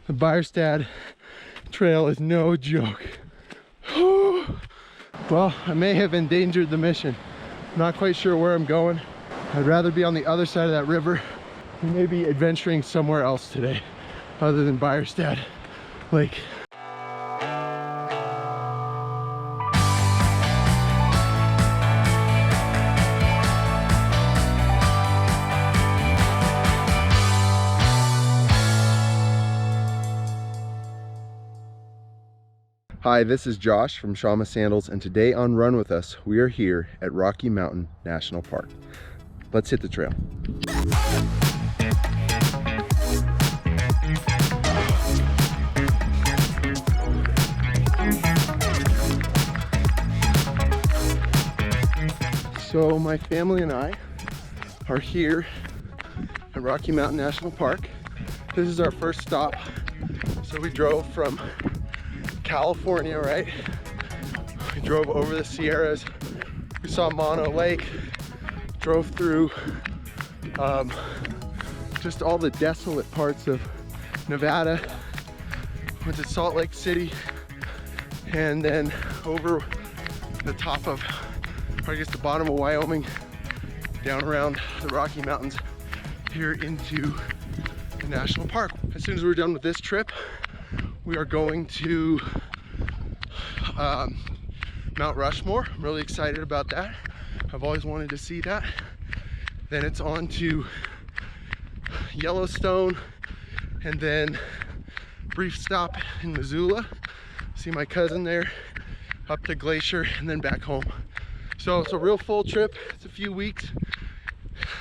The Bierstadt trail is no joke. Well, I may have endangered the mission. I'm not quite sure where I'm going. I'd rather be on the other side of that river. We may be adventuring somewhere else today other than Bierstadt Lake. Hi, this is Josh from Shamma Sandals, and today on Run With Us, we are here at Rocky Mountain National Park. Let's hit the trail. So my family and I are here at Rocky Mountain National Park. This is our first stop. So we drove from California, right? We drove over the Sierras. We saw Mono Lake, drove through just all the desolate parts of Nevada, went to Salt Lake City, and then over the top of, or I guess the bottom of Wyoming, down around the Rocky Mountains here into the national park. As soon as we're done with this trip, we are going to Mount Rushmore. I'm really excited about that. I've always wanted to see that. Then it's on to Yellowstone, and then brief stop in Missoula, see my cousin there, up to Glacier, and then back home. So it's a real full trip. It's a few weeks,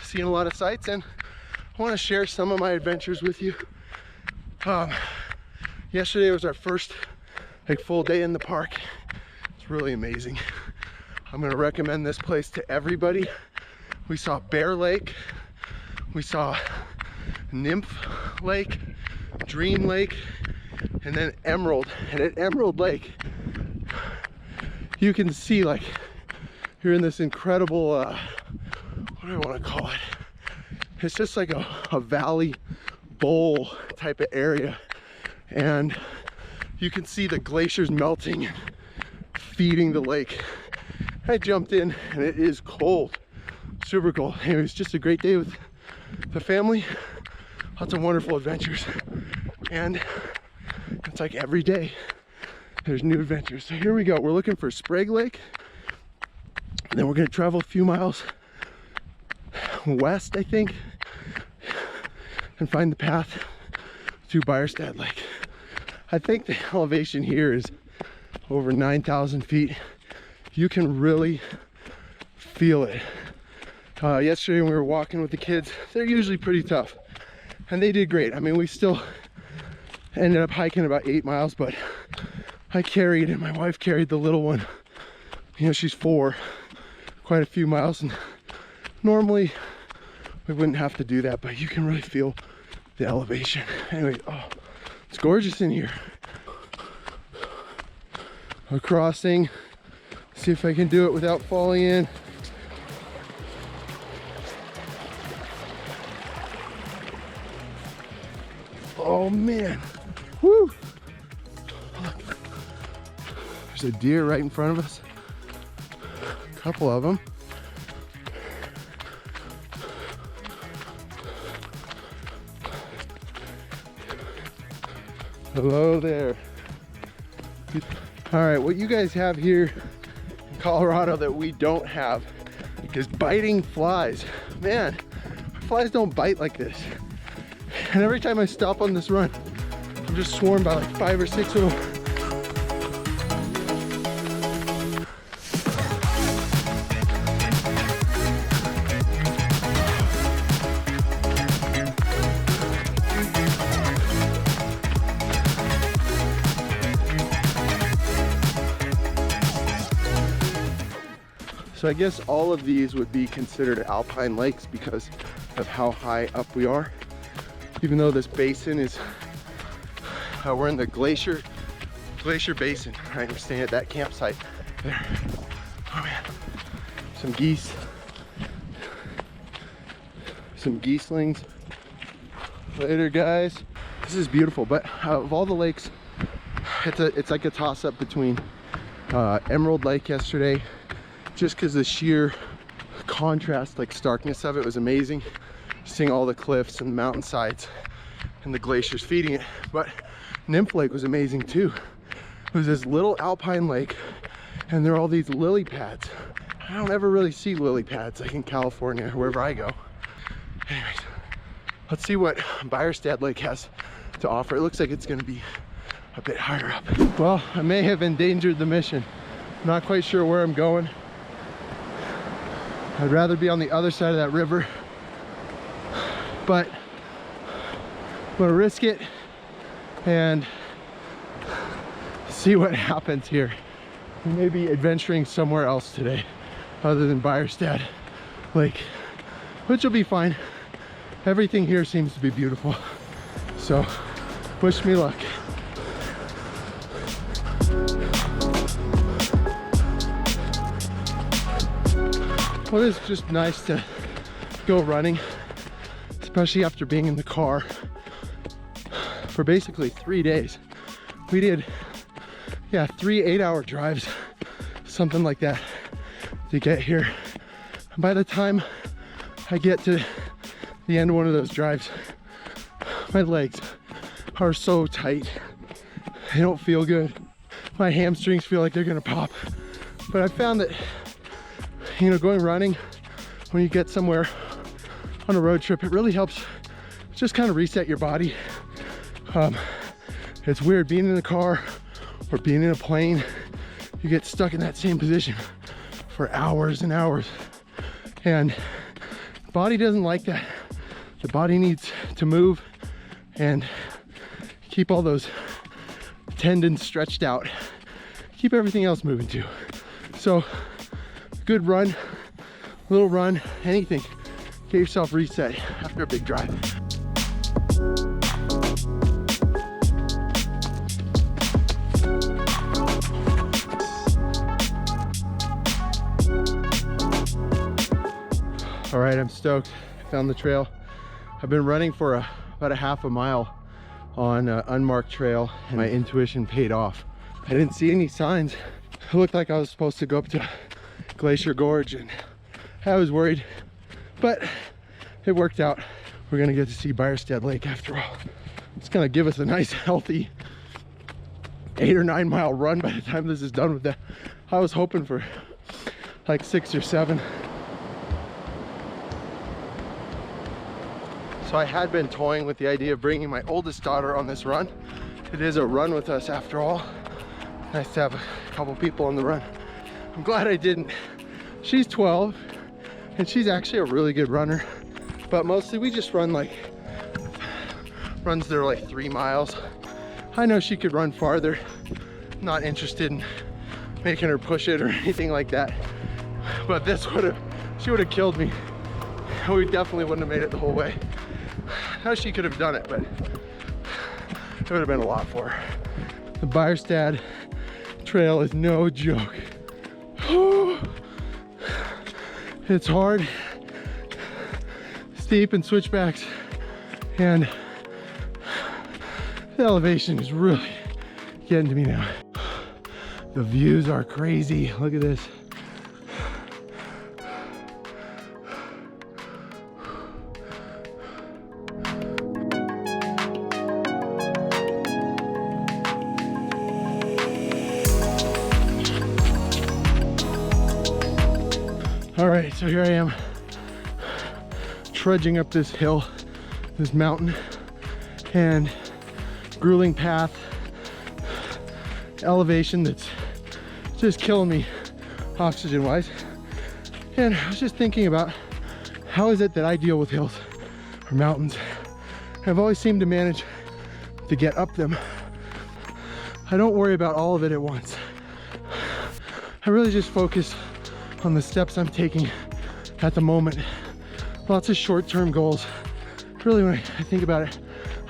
seeing a lot of sights, and I want to share some of my adventures with you. Yesterday was our first full day in the park. It's really amazing. I'm gonna recommend this place to everybody. We saw Bear Lake, we saw Nymph Lake, Dream Lake, and then Emerald. And at Emerald Lake, you can see like you're in this incredible, what do I want to call it? It's just like a valley bowl type of area. And you can see the glaciers melting, feeding the lake. I jumped in and it is cold, super cold. Anyway, it's just a great day with the family. Lots of wonderful adventures. And it's like every day there's new adventures. So here we go. We're looking for Sprague Lake. And then we're gonna travel a few miles west, I think, and find the path to Bierstadt Lake. I think the elevation here is over 9,000 feet. You can really feel it. Yesterday when we were walking with the kids, they're usually pretty tough, and they did great. I mean, we still ended up hiking about 8 miles, but I carried, and my wife carried the little one. You know, she's 4, quite a few miles, and normally we wouldn't have to do that, but you can really feel the elevation. Anyway, oh, it's gorgeous in here. A crossing. See if I can do it without falling in. Oh man. Woo! There's a deer right in front of us. A couple of them. Hello there. All right, what you guys have here in Colorado that we don't have is biting flies. Man, flies don't bite like this. And every time I stop on this run, I'm just swarmed by like 5 or 6 of them. So I guess all of these would be considered alpine lakes because of how high up we are. Even though this basin is, we're in the Glacier Basin, right? We're staying at that campsite there. Oh man, some geese, some geeslings. Later guys. This is beautiful, but of all the lakes, it's like a toss-up between Emerald Lake yesterday, just because the sheer contrast, like starkness of it was amazing. Seeing all the cliffs and the mountainsides and the glaciers feeding it. But Nymph Lake was amazing too. It was this little alpine lake, and there are all these lily pads. I don't ever really see lily pads like in California or wherever I go. Anyways, let's see what Bierstadt Lake has to offer. It looks like it's gonna be a bit higher up. Well, I may have endangered the mission. I'm not quite sure where I'm going. I'd rather be on the other side of that river, but I'm gonna risk it and see what happens here. We may be adventuring somewhere else today other than Bierstadt Lake, which will be fine. Everything here seems to be beautiful, so wish me luck. Well, it's just nice to go running, especially after being in the car for basically 3 days. We did, yeah, 3 8-hour drives, something like that, to get here. And by the time I get to the end of one of those drives, my legs are so tight. They don't feel good. My hamstrings feel like they're gonna pop. But I found that, you know, going running when you get somewhere on a road trip, it really helps just kind of reset your body. It's weird being in the car or being in a plane, you get stuck in that same position for hours and hours, and the body doesn't like that. The body needs to move and keep all those tendons stretched out, keep everything else moving too. So good run, little run, anything, get yourself reset after a big drive. All right, I'm stoked. I found the trail. I've been running for about a half a mile on an unmarked trail, and my intuition paid off. I didn't see any signs. It looked like I was supposed to go up to Glacier Gorge, and I was worried, but it worked out. We're gonna get to see Bierstadt Lake after all. It's gonna give us a nice healthy 8 or 9 mile run by the time this is done with that. I was hoping for like 6 or 7. So I had been toying with the idea of bringing my oldest daughter on this run. It is a run with us after all. Nice to have a couple people on the run. I'm glad I didn't. She's 12 and she's actually a really good runner, but mostly we just run like runs that are like 3 miles. I know she could run farther. Not interested in making her push it or anything like that, but this she would have killed me. We definitely wouldn't have made it the whole way. Now she could have done it, but it would have been a lot for her. The Bierstadt trail is no joke. It's hard, steep, and switchbacks, and the elevation is really getting to me now. The views are crazy. Look at this. All right, so here I am trudging up this hill, this mountain, and grueling path, elevation that's just killing me oxygen wise. And I was just thinking about how is it that I deal with hills or mountains. I've always seemed to manage to get up them. I don't worry about all of it at once. I really just focus on the steps I'm taking at the moment. Lots of short-term goals. Really, when I think about it,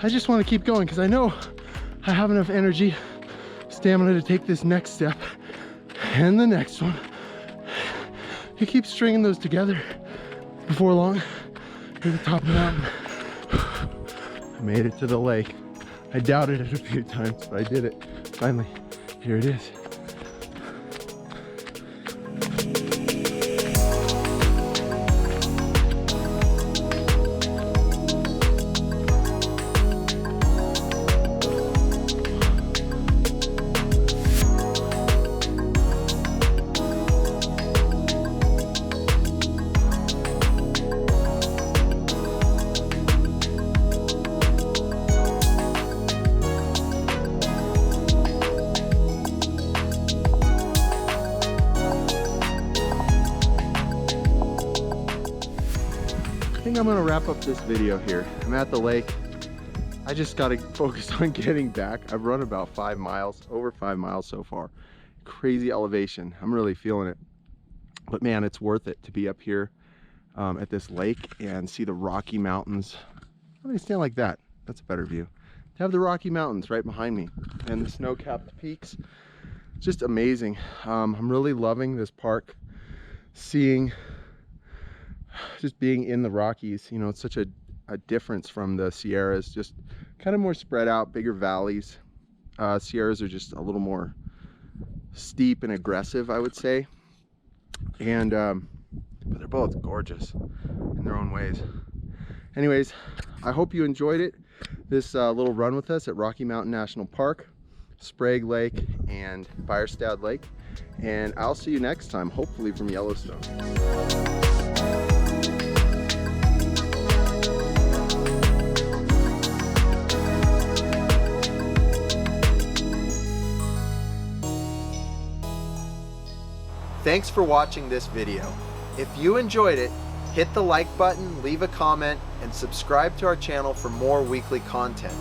I just want to keep going because I know I have enough energy, stamina to take this next step and the next one. You keep stringing those together. Before long, you're at the top of the mountain. I made it to the lake. I doubted it a few times, but I did it. Finally, here it is. I think I'm gonna wrap up this video here. I'm at the lake. I just gotta focus on getting back. I've run about 5 miles, over 5 miles so far. Crazy elevation. I'm really feeling it. But man, it's worth it to be up here at this lake and see the Rocky Mountains. How do I stand like that? That's a better view. To have the Rocky Mountains right behind me and the snow-capped peaks. Just amazing. I'm really loving this park. Just being in the Rockies, you know, it's such a difference from the Sierras, just kind of more spread out, bigger valleys. Sierras are just a little more steep and aggressive, I would say. And but they're both gorgeous in their own ways. Anyways, I hope you enjoyed it, this little run with us at Rocky Mountain National Park, Sprague Lake and Bierstadt Lake. And I'll see you next time, hopefully from Yellowstone. Thanks for watching this video. If you enjoyed it, hit the like button, leave a comment, and subscribe to our channel for more weekly content.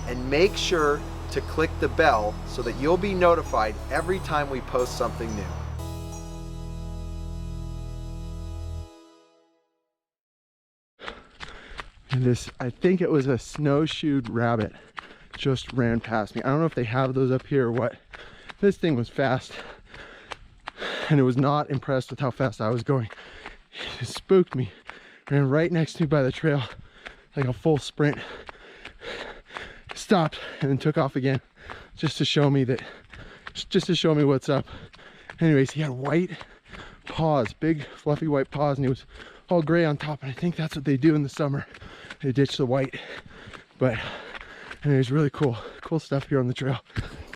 And make sure to click the bell so that you'll be notified every time we post something new. And this, I think it was a snowshoed rabbit, just ran past me. I don't know if they have those up here or what. This thing was fast, and it was not impressed with how fast I was going. It spooked me. Ran right next to me by the trail, like a full sprint. Stopped and then took off again, just to show me what's up. Anyways, he had white paws, big fluffy white paws, and he was all gray on top, and I think that's what they do in the summer. They ditch the white. But anyways, really cool stuff here on the trail.